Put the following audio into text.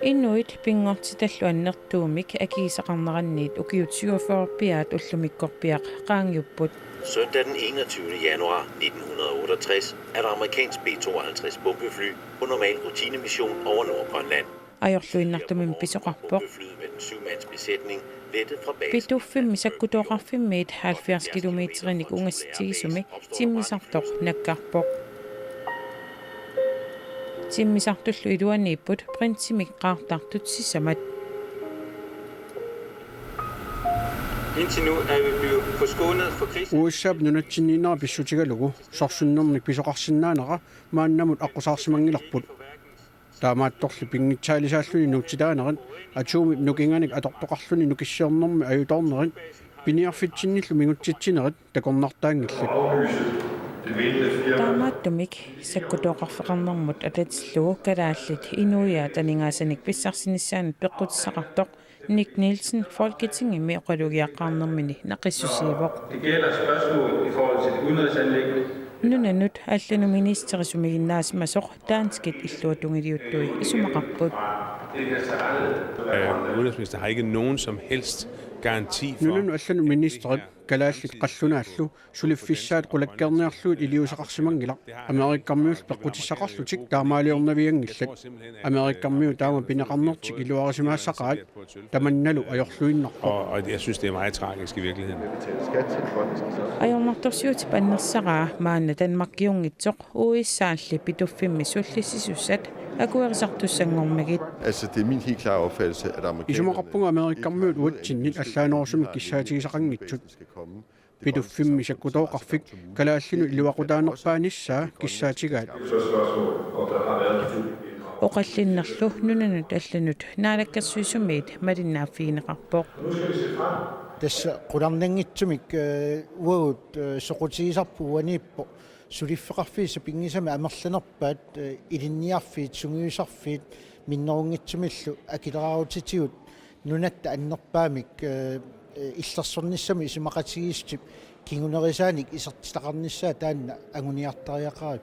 Inuit pingortitalluannertuumik akiisaqarneranniit ukiutsiuforpiaat ullumikkorpiaq qaangiupput. Søndag den 21. januar 1968 er der amerikansk B-52 bombefly på normal rutinemission over Nordgrønland. Ajorluinnartumim pisoqarpoq Bombeflyet med den 7-mands besætning lettede fra basen. pituffimmisakkutoqarfimmiit 70 kilometerinik ungassitisumi timmisartoq nakkarpoq. Timmisartullu iluaniipput prinsimik qaartartut sissamat. Indtil nu er vi blevet forskånet for krisen. Uissap nunatsinniinara pissutigalugu sorsunnernik pisoqarsinnaanera maannamut aqusaarsimangilarput taamaattorli pingitsaalisaalluni nuutsitaanerin atuumi nukinganik atortoqarluni nukissiornermi ajutornerin piniarfitsinnillu mingutsitsinerit takornartaangillat Taamaattumik sakkutoqarfeqarnermut atatillugu kalaallit inuiaa taningaassanik pissarsinissaanut peqqutissaqartoq Nick Nielsen Folketinget oqalugiaqqaarnermini naqissusiivoq. Det gælder spørgsmål i forhold til det udenrigsanliggende. Nunanut allanu ministerisumiginnaasimasoq taanskit illuatungiliuttui isumaqarput. Udenrigsminister har ikke nogen som helst garanti for. nunanu allanu ministeret kalaallit qallunaallu suliffissaat qulakkerniarluut iliusaqarsimangilaq amerikkarmius peqqutissaqarlutik taamaaliornaviangillat amerikkarmiu taama pineqarnertik iluarisimassaqaat tamannalu ajorluinnarpoq Og jeg synes, det er meget tragisk i virkeligheden. Ajornartorsiut pannersaraa maanna Danmarkiungitsoq uissaalli pituffimmi sullissisussat akuerisartussangormagit. Altså, det er min helt klare opfattelse, at amerikanerne... isumaqarpunga amerikkarmiut uatsinnit allaaneorsumik kissaatigisaqanngitsut pituffimmi sakkutoqarfik kalaallinu iluaqutaanerpaanissaa kissaatigaat Oqallinnerlu nunanut allanut naalakkersuisumiit malinnaaffiineqarpoq. Tässä qularnanngitsumik uagut soqutigisarpuuaniippo suliffeqarfiissa pingisami amerlanerpaat ilinniarfiit sungiusarfiit minnerungitsumillu akileraarutitigut nunatta annerpaamik illersornissami isimaqatigiistip kingunerisaanik isertitaqarnissaa taanna anguniartariaqaat